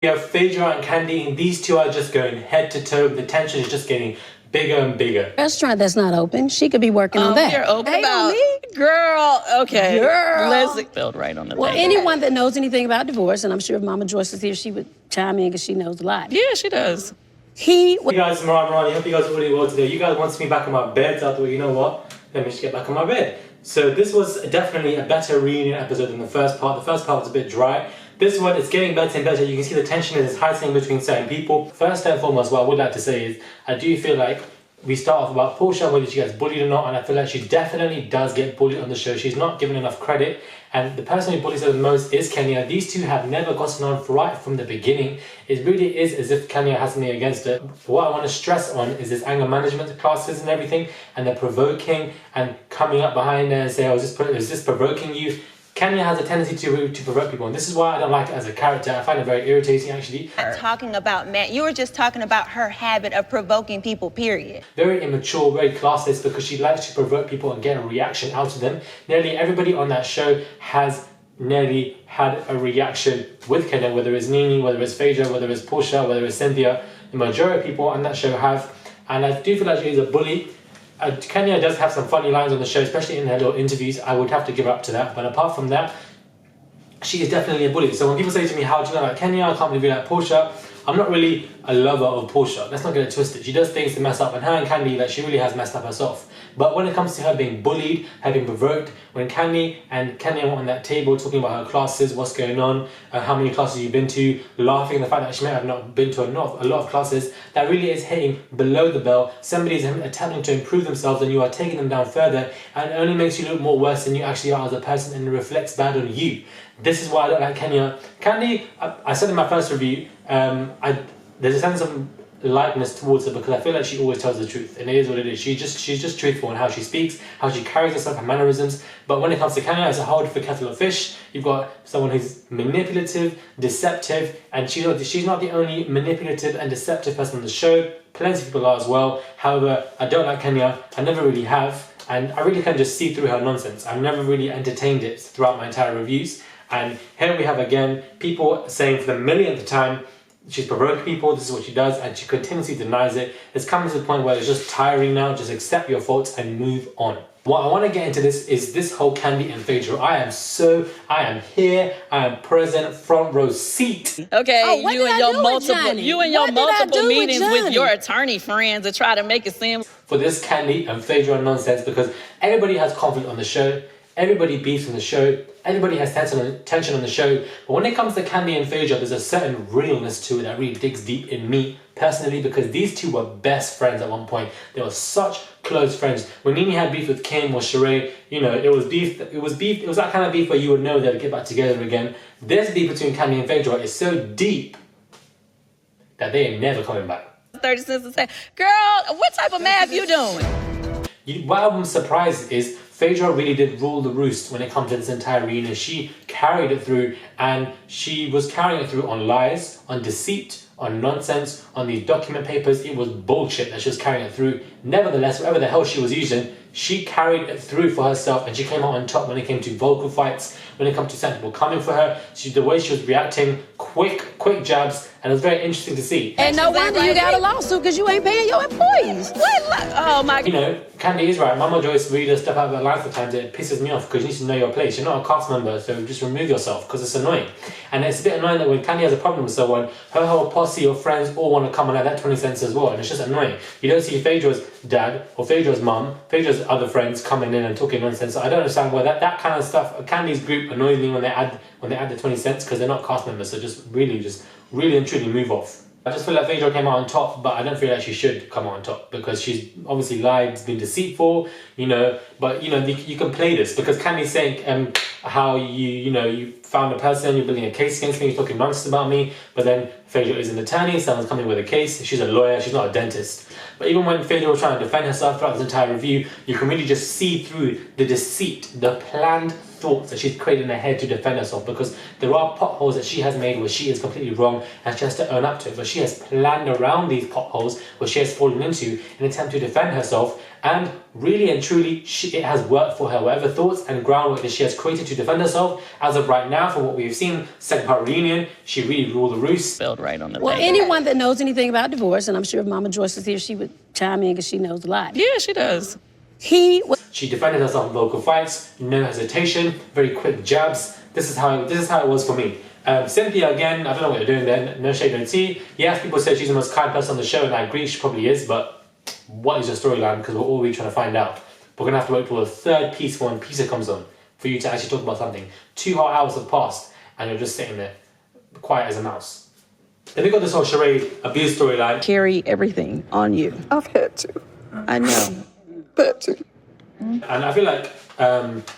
You have Phaedra and Candy, and these two are just going head to toe. The tension is just getting bigger and bigger. Restaurant that's not open. She could be working on that. You're open Hate about on me? girl. Okay, Girl. let's build right on the Well, thing. anyone that knows anything about divorce, and I'm sure if Mama Joyce is here, she would chime in because she knows a lot. Yeah, she does. Hey guys, it's Ronnie. Hope you guys are really well today. You guys want me back in my bed, so I thought, you know what? Let me just get back in my bed. So this was definitely a better reunion episode than the first part. The first part was a bit dry. This one is getting better and better. You can see the tension is heightening between certain people. First and foremost, what I would like to say is, I do feel like we start off about Porsha, whether she gets bullied or not, and I feel like she definitely does get bullied on the show. She's not given enough credit, and the person who bullies her the most is Kenya. These two have never gotten on right from the beginning. It really is as if Kenya has something against her. What I want to stress on is this anger management classes and everything, and the provoking and coming up behind her and say, oh, is this provoking you? Kenya has a tendency to provoke people, and this is why I don't like it as a character. I find it very irritating, actually. Talking about Matt, you were just talking about her habit of provoking people, period. Very immature, very classless, because she likes to provoke people and get a reaction out of them. Nearly everybody on that show has nearly had a reaction with Kenya, whether it's Nini, whether it's Phaedra, whether it's Porsha, whether it's Cynthia. The majority of people on that show have, and I do feel like she's a bully. Kenya does have some funny lines on the show, especially in her little interviews. I would have to give up to that. But apart from that, she is definitely a bully. So when people say to me, how do you know like Kenya? I can't believe you like Porsha. I'm not really a lover of Porsha. Let's not get it twisted. She does things to mess up, and her and Candy, like, she really has messed up herself. But when it comes to her being bullied, her being provoked, when Candy and Kenya were on that table talking about her classes, what's going on, how many classes you've been to, laughing at the fact that she may have not been to a lot of classes, that really is hitting below the belt. Somebody's attempting to improve themselves and you are taking them down further, and it only makes you look more worse than you actually are as a person, and it reflects bad on you. This is why I don't like Kenya. Candy, I said in my first review, there's a sense of lightness towards her because I feel like she always tells the truth, and it is what it is. She's just truthful in how she speaks, how she carries herself, her mannerisms. But when it comes to Kenya, it's a whole different kettle of fish. You've got someone who's manipulative, deceptive, and she's not the only manipulative and deceptive person on the show. Plenty of people are as well. However, I don't like Kenya. I never really have, and I really can just see through her nonsense. I've never really entertained it throughout my entire reviews. And here we have again people saying for the millionth time, she's provoking people, this is what she does, and she continuously denies it. It's coming to the point where it's just tiring now. Just accept your faults and move on. What I want to get into this is this whole Candy and Phaedra. I am here, I am present, front row seat. Okay, Oh, you and your multiple with meetings with Johnny? your attorney friends to try to make it seem For this Candy and Phaedra nonsense, because everybody has conflict on the show, everybody beefs on the show, everybody has tension on the show, but when it comes to Candy and Phaedra, there's a certain realness to it that really digs deep in me personally, because these two were best friends at one point. They were such close friends. When Nini had beef with Kim or Sheree, you know, it was that kind of beef where you would know they'd get back together again. This beef between Candy and Phaedra is so deep that they ain't never coming back. 30 cents to say, girl, what type of math you doing? What I'm surprised is Phaedra really did rule the roost when it comes to this entire reunion. She carried it through, and she was carrying it through on lies, on deceit, on nonsense, on these document papers. It was bullshit that she was carrying it through. Nevertheless, whatever the hell she was using, she carried it through for herself, and she came out on top when it came to vocal fights, when it comes to certain people coming for her. The way she was reacting, quick jabs, and it was very interesting to see. And no wonder you got a lawsuit because you ain't paying your employees. Oh my God. You know, Candy is right. Mama Joyce really does step out of her life at times. It pisses me off because you need to know your place. You're not a cast member, so just remove yourself because it's annoying. And it's a bit annoying that when Candy has a problem with someone, her whole posse or friends all want to come and have that 20 cents as well, and it's just annoying. You don't see Phaedra's dad or Phaedra's mum, Phaedra's other friends coming in and talking nonsense. So I don't understand why that kind of stuff. Candy's group annoys me when they add the 20 cents because they're not cast members. So just really and truly move off. I just feel like Phaedra came out on top, but I don't feel like she should come out on top because she's obviously lied, been deceitful, you know. But you know, you can play this because Candy's saying how you found a person, you're building a case against me, you're talking nonsense about me. But then Phaedra is an attorney, someone's coming with a case. She's a lawyer, she's not a dentist. But even when Phaedra was trying to defend herself throughout this entire review, you can really just see through the deceit, the planned thoughts that she's created in her head to defend herself, because there are potholes that she has made where she is completely wrong and she has to own up to it. But she has planned around these potholes where she has fallen into in an attempt to defend herself. And really and truly, it has worked for her. Whatever thoughts and groundwork that she has created to defend herself, as of right now, from what we've seen, second part reunion, she really ruled the roost. Spelled right on the Well, thing. anyone that knows anything about divorce, and I'm sure if Mama Joyce was here, she would chime in because she knows a lot. Yeah, she does. She defended herself in vocal fights, no hesitation, very quick jabs. This is how it was for me. Cynthia, again, I don't know what you're doing there. No shade, no tea. Yes, people say she's the most kind person on the show, and I agree, she probably is, but what is your storyline? Because we're all really trying to find out. We're going to have to wait till the third piece when Pizza comes on for you to actually talk about something. 2 whole hours have passed and you're just sitting there, quiet as a mouse. Then we got this whole charade abuse storyline. Carry everything on you. I've had to. I know. Had to. And I feel like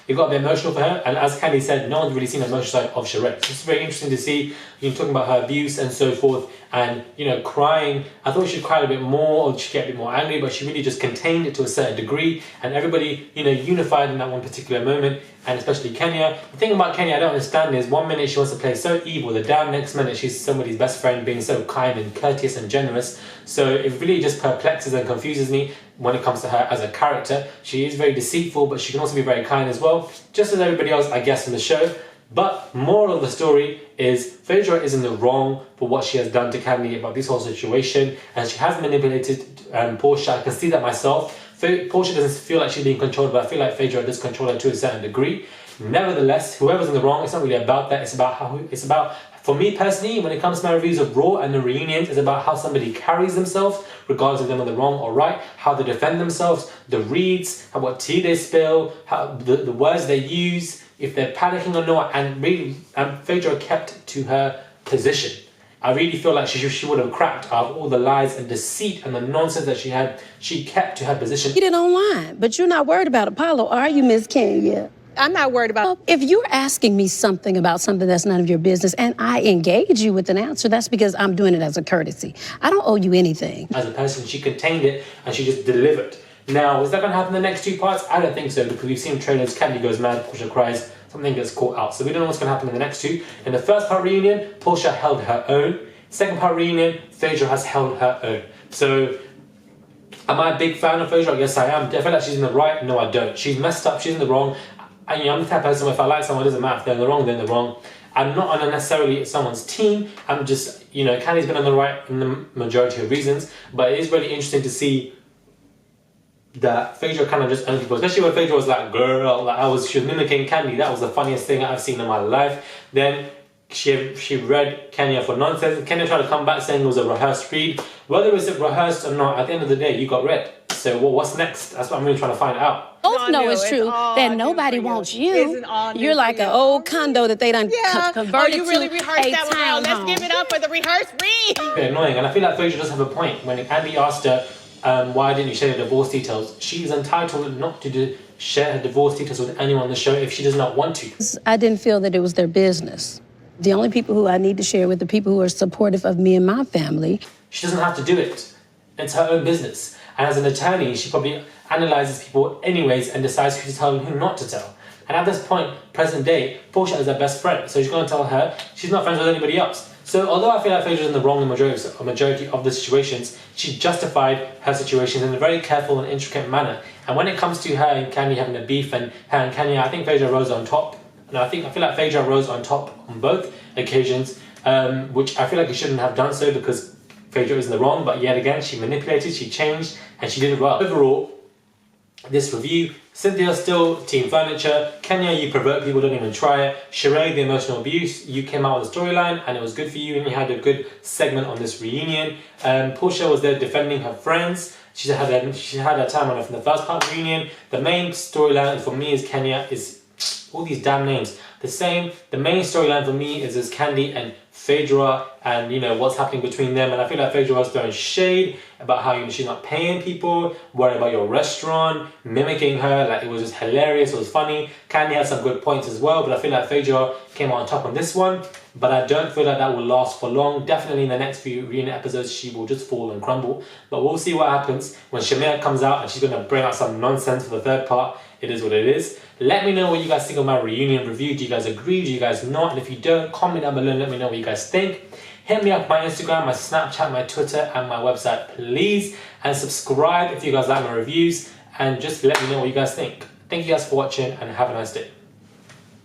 it got a bit emotional for her. And as Candy said, no one's really seen the emotional side of Sheree. So it's very interesting to see, talking about her abuse and so forth. And, crying. I thought she'd cry a bit more or she'd get a bit more angry, but she really just contained it to a certain degree. And everybody, unified in that one particular moment. And especially Kenya. The thing about Kenya I don't understand is 1 minute she wants to play so evil, the damn next minute she's somebody's best friend, being so kind and courteous and generous. So it really just perplexes and confuses me when it comes to her as a character. She is very deceitful, but she can also be very kind as well, just as everybody else, I guess, in the show. But moral of the story is Phaedra is in the wrong for what she has done to Candy about this whole situation, and she has manipulated Porsha. I can see that myself. Porsha doesn't feel like she's being controlled, but I feel like Phaedra does control her to a certain degree. Nevertheless, whoever's in the wrong, it's not really about that. It's about for me personally, when it comes to my reviews of Raw and the reunions, it's about how somebody carries themselves, regardless of them are the wrong or right, how they defend themselves, the reads, what tea they spill, how the words they use, if they're panicking or not, and really, Phaedra kept to her position. I really feel like she would have cracked out of all the lies and deceit and the nonsense that she had. She kept to her position. Get it online, but you're not worried about Apollo, are you, Miss Kenya? I'm not worried about... If you're asking me something about something that's none of your business and I engage you with an answer, that's because I'm doing it as a courtesy. I don't owe you anything. As a person, she contained it and she just delivered. Now, is that going to happen in the next 2 parts? I don't think so, because we've seen trailers, Candy goes mad, Porsha cries, something gets caught out. So we don't know what's going to happen in the next 2. In the first part reunion, Porsha held her own. Second part reunion, Phaedra has held her own. So, am I a big fan of Phaedra? Yes, I am. Do I feel like she's in the right? No, I don't. She's messed up, she's in the wrong. And I'm the type of person where if I like someone, it doesn't matter. If they're in the wrong, they're in the wrong. I'm not on necessarily someone's team. I'm just, Candy's been on the right in the majority of reasons. But it is really interesting to see that Phaedra kind of just owned people, especially when Phaedra was like, girl, like she was mimicking Candy. That was the funniest thing I've seen in my life. Then she read Kenya for nonsense. Kenya tried to come back saying it was a rehearsed read. Whether it was rehearsed or not, at the end of the day, you got read. So what's next? That's what I'm really trying to find out. Both know it's true that nobody wants you. You're like an old condo that they done converted to a townhome. Let's give it up for the rehearsed read. Very annoying, and I feel like Phaedra does have a point. When Andy asked her, why didn't you share your divorce details? She's entitled not to share her divorce details with anyone on the show if she does not want to. I didn't feel that it was their business. The only people who I need to share with the people who are supportive of me and my family. She doesn't have to do it. It's her own business. And as an attorney, she probably analyzes people anyways and decides who to tell and who not to tell. And at this point, present day, Porsha is her best friend. So she's going to tell her she's not friends with anybody else. So although I feel like Phaedra's in the wrong in the majority of the situations, she justified her situations in a very careful and intricate manner. And when it comes to her and Candy having a beef and her and Kenya, I think Phaedra rose on top. And I feel like Phaedra rose on top on both occasions, which I feel like she shouldn't have done so because Phaedra is in the wrong, but yet again, she manipulated, she changed, and she did it well. Overall, this review, Cynthia still team furniture, Kenya, you provoke people, don't even try it, Sheree, the emotional abuse, you came out with a storyline and it was good for you and you had a good segment on this reunion. Porsha was there defending her friends, she had her time on her from the first part of the reunion. The main storyline for me is Kenya is all these damn names. The main storyline for me is Candy and Phaedra and what's happening between them, and I feel like Phaedra was throwing shade about how she's not paying people, worried about your restaurant, mimicking her, like it was just hilarious, it was funny. Candy had some good points as well, but I feel like Phaedra came out on top on this one, but I don't feel like that will last for long. Definitely in the next few reunion episodes she will just fall and crumble, but we'll see what happens when Shamir comes out and she's going to bring out some nonsense for the third part. It is what it is. Let me know what you guys think of my reunion review. Do you guys agree? Do you guys not? And if you don't, comment down below and let me know what you guys think. Hit me up my Instagram, my Snapchat, my Twitter, and my website, please. And subscribe if you guys like my reviews. And just let me know what you guys think. Thank you guys for watching and have a nice day.